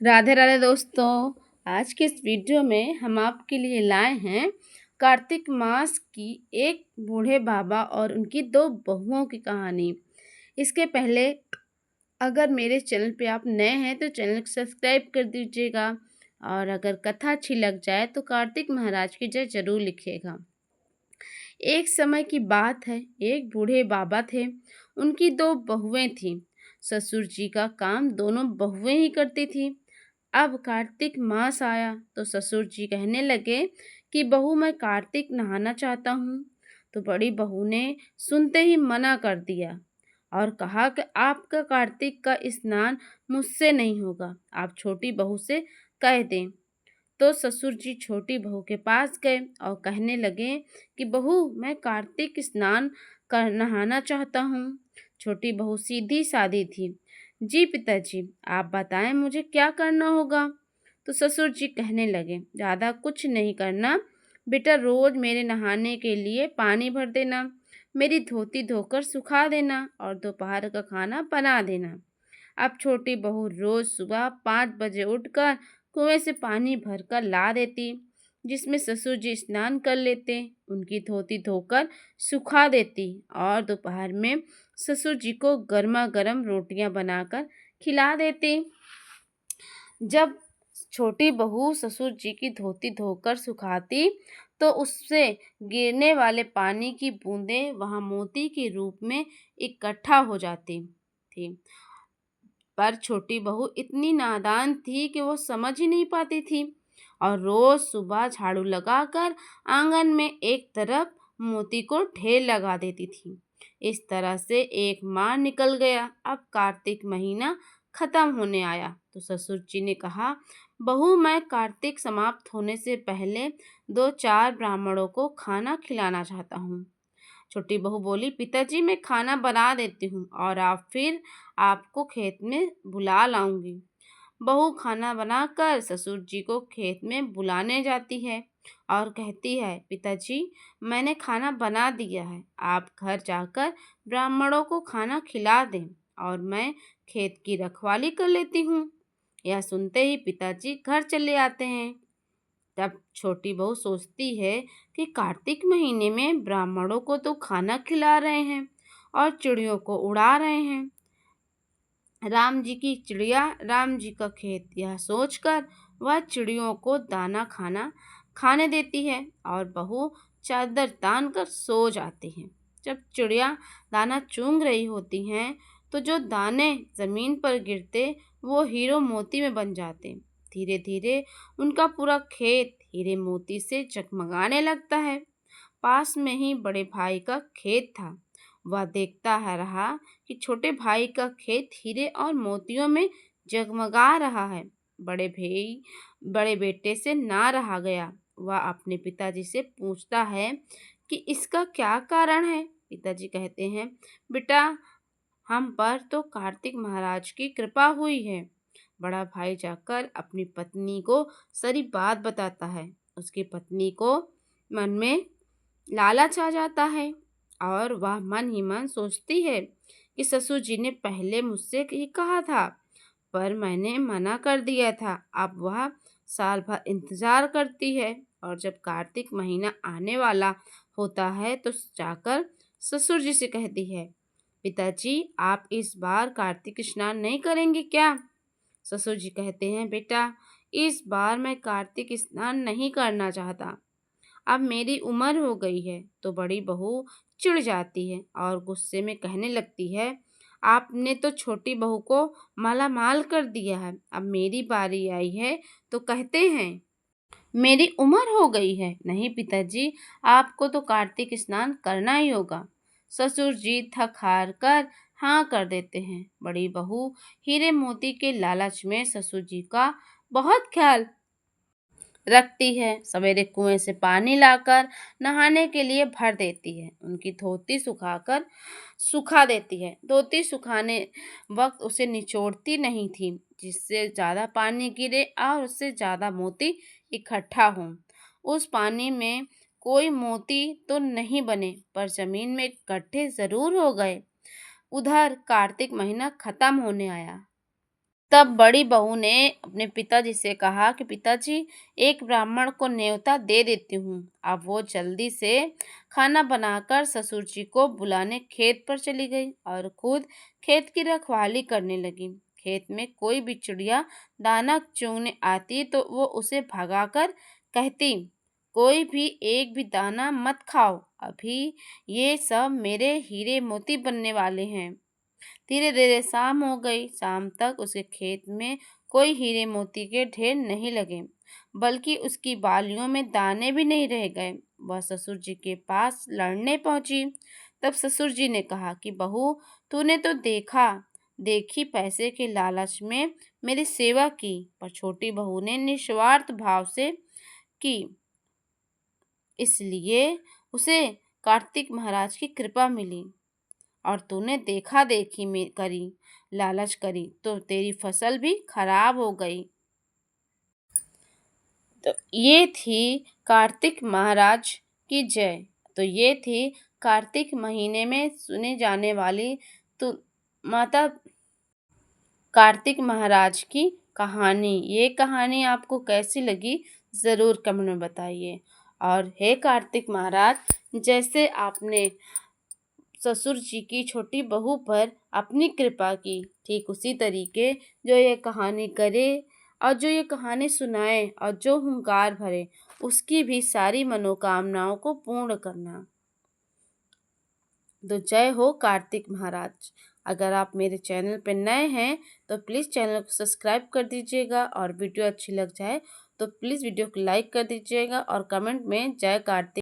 राधे राधे दोस्तों। आज के इस वीडियो में हम आपके लिए लाए हैं कार्तिक मास की एक बूढ़े बाबा और उनकी दो बहुओं की कहानी। इसके पहले अगर मेरे चैनल पे आप नए हैं तो चैनल को सब्सक्राइब कर दीजिएगा, और अगर कथा अच्छी लग जाए तो कार्तिक महाराज की जय जरूर लिखिएगा। एक समय की बात है, एक बूढ़े बाबा थे। उनकी दो बहुएं थीं। ससुर जी का काम दोनों बहुएं ही करती थी। अब कार्तिक मास आया तो ससुर जी कहने लगे कि बहू, मैं कार्तिक नहाना चाहता हूँ। तो बड़ी बहू ने सुनते ही मना कर दिया और कहा कि आपका कार्तिक का स्नान मुझसे नहीं होगा, आप छोटी बहू से कह दें। तो ससुर जी छोटी बहू के पास गए और कहने लगे कि बहू, मैं कार्तिक स्नान कर नहाना चाहता हूँ। छोटी बहू सीधी सादी थी। जी पिताजी, आप बताएं मुझे क्या करना होगा। तो ससुर जी कहने लगे, ज़्यादा कुछ नहीं करना बेटा, रोज मेरे नहाने के लिए पानी भर देना, मेरी धोती धोकर सुखा देना और दोपहर का खाना बना देना। अब छोटी बहू रोज सुबह 5 बजे उठकर कुएं से पानी भरकर ला देती, जिसमें ससुर जी स्नान कर लेते, उनकी धोती धोकर सुखा देती और दोपहर में ससुर जी को गर्मा गर्म रोटियां बनाकर खिला देती। जब छोटी बहू ससुर जी की धोती धोकर सुखाती तो उससे गिरने वाले पानी की बूंदें वहां मोती के रूप में इकट्ठा हो जाती थी। पर छोटी बहू इतनी नादान थी कि वो समझ ही नहीं पाती थी और रोज सुबह झाड़ू लगाकर आंगन में एक तरफ मोती को ढेर लगा देती थी। इस तरह से एक माह निकल गया। अब कार्तिक महीना खत्म होने आया तो ससुर जी ने कहा, बहू, मैं कार्तिक समाप्त होने से पहले 2-4 ब्राह्मणों को खाना खिलाना चाहता हूँ। छोटी बहू बोली, पिताजी मैं खाना बना देती हूँ और आप फिर आपको खेत में बुला लाऊंगी। बहू खाना बनाकर ससुर जी को खेत में बुलाने जाती है और कहती है, पिताजी मैंने खाना बना दिया है, आप घर जाकर ब्राह्मणों को खाना खिला दें और मैं खेत की रखवाली कर लेती हूँ। यह सुनते ही पिताजी घर चले आते हैं। तब छोटी बहू सोचती है कि कार्तिक महीने में ब्राह्मणों को तो खाना खिला रहे हैं और चिड़ियों को उड़ा रहे हैं, राम जी की चिड़िया राम जी का खेत। यह सोचकर वह चिड़ियों को दाना खाना खाने देती है और बहू चादर तान कर सो जाती है। जब चिड़िया दाना चुंग रही होती हैं तो जो दाने जमीन पर गिरते वो हीरो मोती में बन जाते। धीरे धीरे उनका पूरा खेत हीरे मोती से जगमगाने लगता है। पास में ही बड़े भाई का खेत था। वह देखता है रहा कि छोटे भाई का खेत हीरे और मोतियों में जगमगा रहा है। बड़े बेटे से ना रहा गया। वह अपने पिताजी से पूछता है कि इसका क्या कारण है। पिताजी कहते हैं, बेटा, हम पर तो कार्तिक महाराज की कृपा हुई है। बड़ा भाई जाकर अपनी पत्नी को सारी बात बताता है। उसकी पत्नी को मन में लालच आ जाता है और वह मन ही मन सोचती है कि ससुर जी ने पहले मुझसे ही कहा था, पर मैंने मना कर दिया था। अब वह साल भर इंतजार करती है और जब कार्तिक महीना आने वाला होता है तो जाकर ससुर जी से कहती है, पिताजी आप इस बार कार्तिक स्नान नहीं करेंगे क्या। ससुर जी कहते हैं, बेटा, इस बार मैं कार्तिक स्नान नहीं करना चाहता, अब मेरी उम्र हो गई है। तो बड़ी बहू चिढ़ जाती है और गुस्से में कहने लगती है, आपने तो छोटी बहू को मालामाल कर दिया है, अब मेरी बारी आई है तो कहते हैं मेरी उम्र हो गई है। नहीं पिताजी, आपको तो कार्तिक स्नान करना ही होगा। ससुर जी थक हार कर हाँ कर देते हैं। बड़ी बहू हीरे मोती के लालच में ससुर जी का बहुत ख्याल रखती है। सवेरे कुएं से पानी लाकर नहाने के लिए भर देती है। उनकी धोती सुखा देती है। धोती सुखाने वक्त उसे निचोड़ती नहीं थी, जिससे ज़्यादा पानी गिरे और उससे ज़्यादा मोती इकट्ठा हों। उस पानी में कोई मोती तो नहीं बने, पर जमीन में इकट्ठे ज़रूर हो गए। उधर कार्तिक महीना खत्म होने आया तब बड़ी बहू ने अपने पिताजी से कहा कि पिताजी, एक ब्राह्मण को न्योता दे देती हूँ। अब वो जल्दी से खाना बनाकर ससुर जी को बुलाने खेत पर चली गई और खुद खेत की रखवाली करने लगी। खेत में कोई भी चिड़िया दाना चुगने आती तो वो उसे भगाकर कहती, कोई भी एक भी दाना मत खाओ, अभी ये सब मेरे हीरे मोती बनने वाले हैं। धीरे धीरे शाम हो गई। शाम तक उसके खेत में कोई हीरे मोती के ढेर नहीं लगे, बल्कि उसकी बालियों में दाने भी नहीं रह गए। वह ससुर जी के पास लड़ने पहुंची। तब ससुर जी ने कहा कि बहू, तूने तो देखी पैसे के लालच में मेरी सेवा की, पर छोटी बहू ने निस्वार्थ भाव से की, इसलिए उसे कार्तिक महाराज की कृपा मिली। और तूने देखा देखी में करी, लालच करी, तो तेरी फसल भी खराब हो गई। तो ये थी कार्तिक महाराज की जय। तो ये थी कार्तिक महीने में सुने जाने वाली तो माता कार्तिक महाराज की कहानी। ये कहानी आपको कैसी लगी ज़रूर कमेंट में बताइए। और हे कार्तिक महाराज, जैसे आपने ससुर जी की छोटी बहू पर अपनी कृपा की, ठीक उसी तरीके जो ये कहानी करे और जो ये कहानी सुनाए और जो हुंकार भरे, उसकी भी सारी मनोकामनाओं को पूर्ण करना। तो जय हो कार्तिक महाराज। अगर आप मेरे चैनल पर नए हैं तो प्लीज़ चैनल को सब्सक्राइब कर दीजिएगा, और वीडियो अच्छी लग जाए तो प्लीज़ वीडियो को लाइक कर दीजिएगा और कमेंट में जय कार्तिक